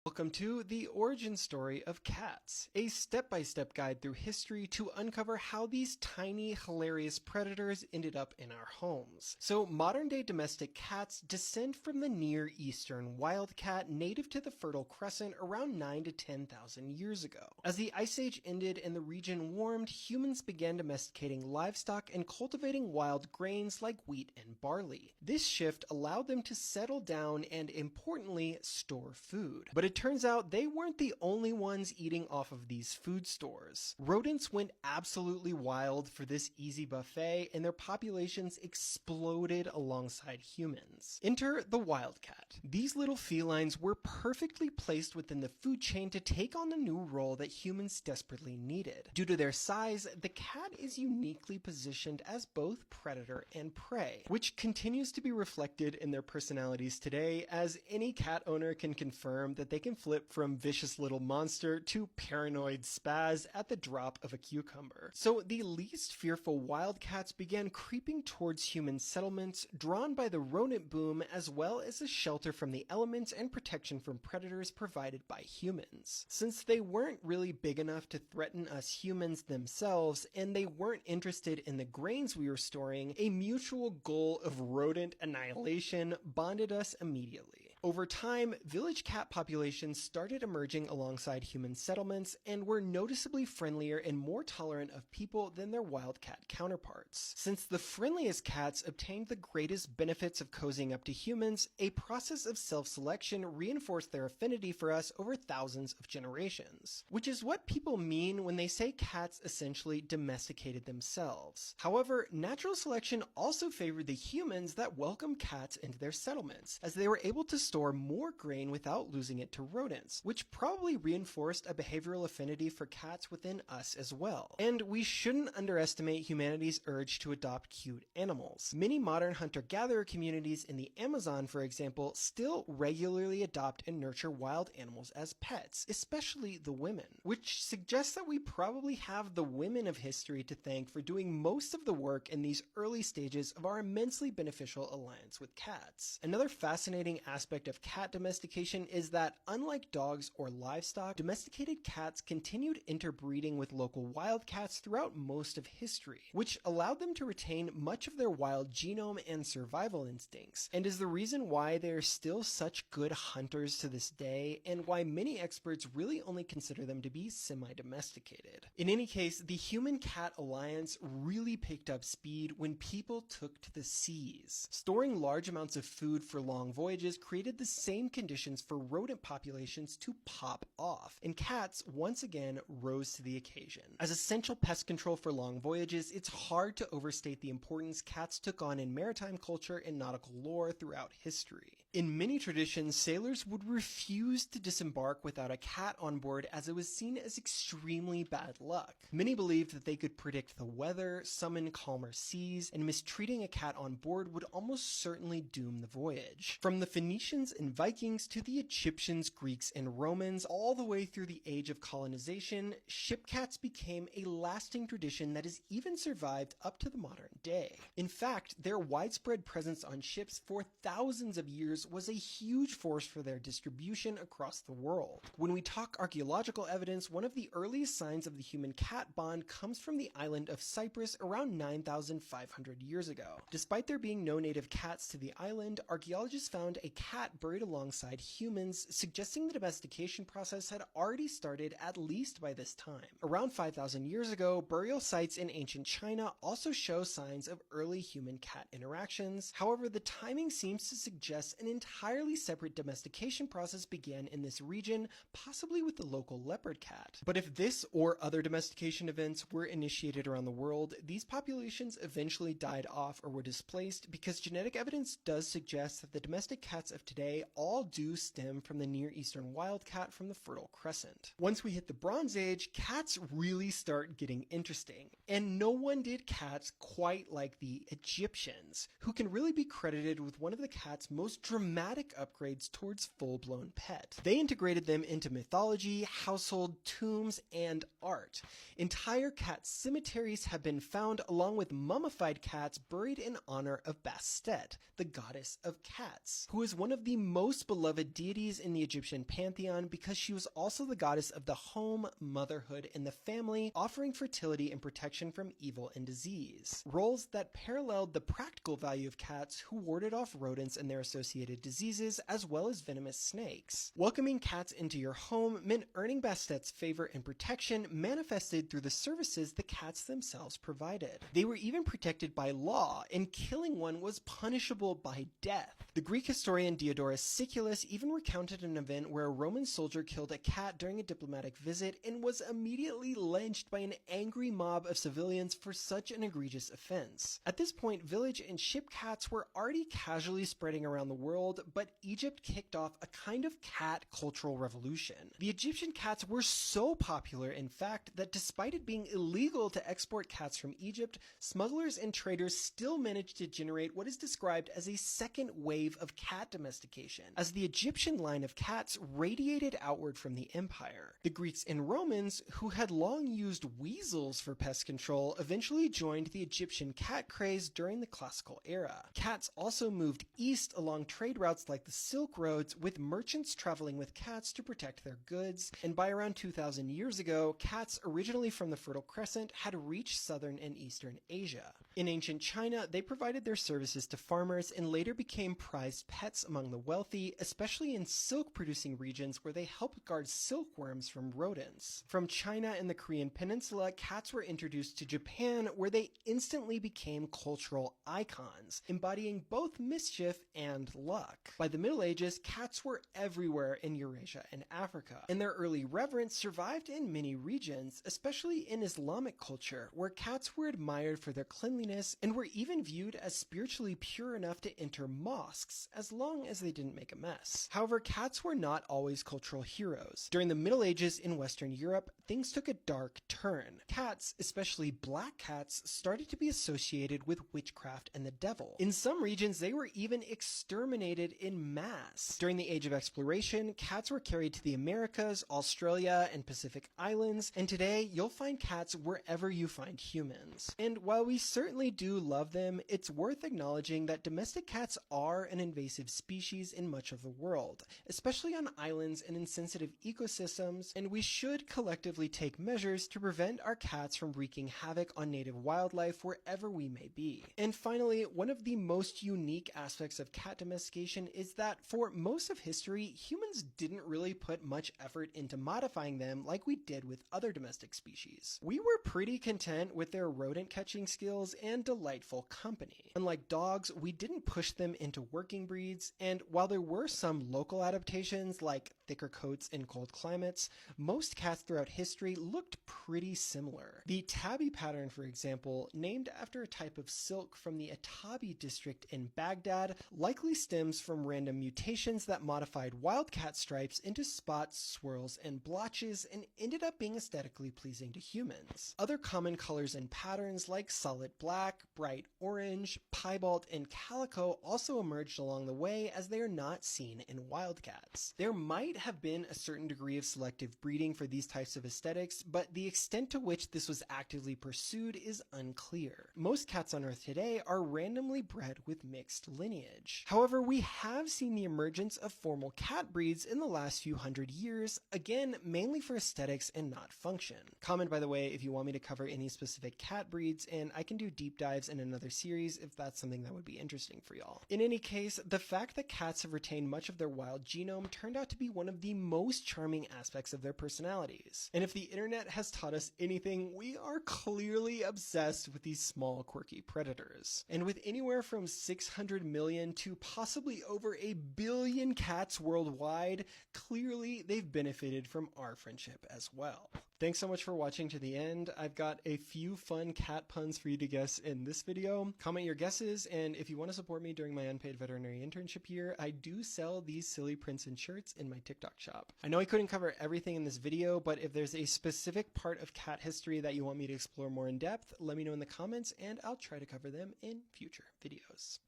Welcome to The Origin Story of Cats, a step-by-step guide through history to uncover how these tiny, hilarious predators ended up in our homes. So, modern-day domestic cats descend from the Near Eastern wildcat native to the Fertile Crescent around 9 to 10,000 years ago. As the Ice Age ended and the region warmed, humans began domesticating livestock and cultivating wild grains like wheat and barley. This shift allowed them to settle down and, importantly, store food. But it turns out they weren't the only ones eating off of these food stores. Rodents went absolutely wild for this easy buffet, and their populations exploded alongside humans. Enter the wildcat. These little felines were perfectly placed within the food chain to take on the new role that humans desperately needed. Due to their size, the cat is uniquely positioned as both predator and prey, which continues to be reflected in their personalities today, as any cat owner can confirm that they can flip from vicious little monster to paranoid spaz at the drop of a cucumber. So the least fearful wildcats began creeping towards human settlements, drawn by the rodent boom as well as a shelter from the elements and protection from predators provided by humans. Since they weren't really big enough to threaten us humans themselves, and they weren't interested in the grains we were storing, a mutual goal of rodent annihilation bonded us immediately. Over time, village cat populations started emerging alongside human settlements and were noticeably friendlier and more tolerant of people than their wildcat counterparts. Since the friendliest cats obtained the greatest benefits of cozying up to humans, a process of self-selection reinforced their affinity for us over thousands of generations. Which is what people mean when they say cats essentially domesticated themselves. However, natural selection also favored the humans that welcomed cats into their settlements, as they were able to store more grain without losing it to rodents, which probably reinforced a behavioral affinity for cats within us as well. And we shouldn't underestimate humanity's urge to adopt cute animals. Many modern hunter-gatherer communities in the Amazon, for example, still regularly adopt and nurture wild animals as pets, especially the women, which suggests that we probably have the women of history to thank for doing most of the work in these early stages of our immensely beneficial alliance with cats. Another fascinating aspect of cat domestication is that, unlike dogs or livestock, domesticated cats continued interbreeding with local wildcats throughout most of history, which allowed them to retain much of their wild genome and survival instincts, and is the reason why they are still such good hunters to this day, and why many experts really only consider them to be semi-domesticated. In any case, the human-cat alliance really picked up speed when people took to the seas. Storing large amounts of food for long voyages created the same conditions for rodent populations to pop off, and cats once again rose to the occasion. As essential pest control for long voyages, it's hard to overstate the importance cats took on in maritime culture and nautical lore throughout history. In many traditions, sailors would refuse to disembark without a cat on board, as it was seen as extremely bad luck. Many believed that they could predict the weather, summon calmer seas, and mistreating a cat on board would almost certainly doom the voyage. From the Phoenicians and Vikings to the Egyptians, Greeks, and Romans, all the way through the age of colonization, ship cats became a lasting tradition that has even survived up to the modern day. In fact, their widespread presence on ships for thousands of years was a huge force for their distribution across the world. When we talk archaeological evidence, one of the earliest signs of the human-cat bond comes from the island of Cyprus around 9,500 years ago. Despite there being no native cats to the island, archaeologists found a cat buried alongside humans, suggesting the domestication process had already started at least by this time. Around 5,000 years ago, burial sites in ancient China also show signs of early human-cat interactions. However, the timing seems to suggest an entirely separate domestication process began in this region, possibly with the local leopard cat. But if this or other domestication events were initiated around the world, these populations eventually died off or were displaced, because genetic evidence does suggest that the domestic cats of today all do stem from the Near Eastern wildcat from the Fertile Crescent. Once we hit the Bronze Age, cats really start getting interesting, and no one did cats quite like the Egyptians, who can really be credited with one of the cat's most dramatic dramatic upgrades towards full-blown pet. They integrated them into mythology, household, tombs, and art. Entire cat cemeteries have been found along with mummified cats buried in honor of Bastet, the goddess of cats, who is one of the most beloved deities in the Egyptian pantheon because she was also the goddess of the home, motherhood, and the family, offering fertility and protection from evil and disease. Roles that paralleled the practical value of cats who warded off rodents and their associated diseases, as well as venomous snakes. Welcoming cats into your home meant earning Bastet's favor and protection manifested through the services the cats themselves provided. They were even protected by law, and killing one was punishable by death. The Greek historian Diodorus Siculus even recounted an event where a Roman soldier killed a cat during a diplomatic visit and was immediately lynched by an angry mob of civilians for such an egregious offense. At this point, village and ship cats were already casually spreading around the world, but Egypt kicked off a kind of cat cultural revolution. The Egyptian cats were so popular, in fact, that despite it being illegal to export cats from Egypt, smugglers and traders still managed to generate what is described as a second wave of cat domestication, as the Egyptian line of cats radiated outward from the empire. The Greeks and Romans, who had long used weasels for pest control, eventually joined the Egyptian cat craze during the classical era. Cats also moved east along trade routes like the Silk Roads, with merchants traveling with cats to protect their goods, and by around 2,000 years ago, cats originally from the Fertile Crescent had reached southern and eastern Asia. In ancient China, they provided their services to farmers and later became prized pets among the wealthy, especially in silk-producing regions where they helped guard silkworms from rodents. From China and the Korean peninsula, cats were introduced to Japan, where they instantly became cultural icons, embodying both mischief and luck. By the Middle Ages, cats were everywhere in Eurasia and Africa, and their early reverence survived in many regions, especially in Islamic culture, where cats were admired for their cleanliness and were even viewed as spiritually pure enough to enter mosques, as long as they didn't make a mess. However, cats were not always cultural heroes. During the Middle Ages in Western Europe, things took a dark turn. Cats, especially black cats, started to be associated with witchcraft and the devil. In some regions, they were even exterminated in mass. During the Age of Exploration, cats were carried to the Americas, Australia, and Pacific Islands, and today you'll find cats wherever you find humans. And while we certainly do love them, it's worth acknowledging that domestic cats are an invasive species in much of the world, especially on islands and in sensitive ecosystems, and we should collectively take measures to prevent our cats from wreaking havoc on native wildlife wherever we may be. And finally, one of the most unique aspects of cat domestication is that for most of history, humans didn't really put much effort into modifying them like we did with other domestic species. We were pretty content with their rodent catching skills and delightful company. Unlike dogs, we didn't push them into working breeds, and while there were some local adaptations like thicker coats in cold climates, most cats throughout history looked pretty similar. The tabby pattern, for example, named after a type of silk from the Atabi district in Baghdad, likely stems from random mutations that modified wildcat stripes into spots, swirls, and blotches and ended up being aesthetically pleasing to humans. Other common colors and patterns like solid black, bright orange, piebald, and calico also emerged along the way, as they are not seen in wildcats. There might have been a certain degree of selective breeding for these types of aesthetics, but the extent to which this was actively pursued is unclear. Most cats on Earth today are randomly bred with mixed lineage. However, we have seen the emergence of formal cat breeds in the last few hundred years, again, mainly for aesthetics and not function. Comment, by the way, if you want me to cover any specific cat breeds, and I can do deep dives in another series if that's something that would be interesting for y'all. In any case, the fact that cats have retained much of their wild genome turned out to be one of the most charming aspects of their personalities. And if the internet has taught us anything, we are clearly obsessed with these small, quirky predators. And with anywhere from 600 million to possibly over 1 billion cats worldwide, clearly they've benefited from our friendship as well. Thanks so much for watching to the end. I've got a few fun cat puns for you to guess in this video. Comment your guesses, and if you want to support me during my unpaid veterinary internship year, I do sell these silly prints and shirts in my TikTok shop. I know I couldn't cover everything in this video, but if there's a specific part of cat history that you want me to explore more in depth, let me know in the comments, and I'll try to cover them in future videos.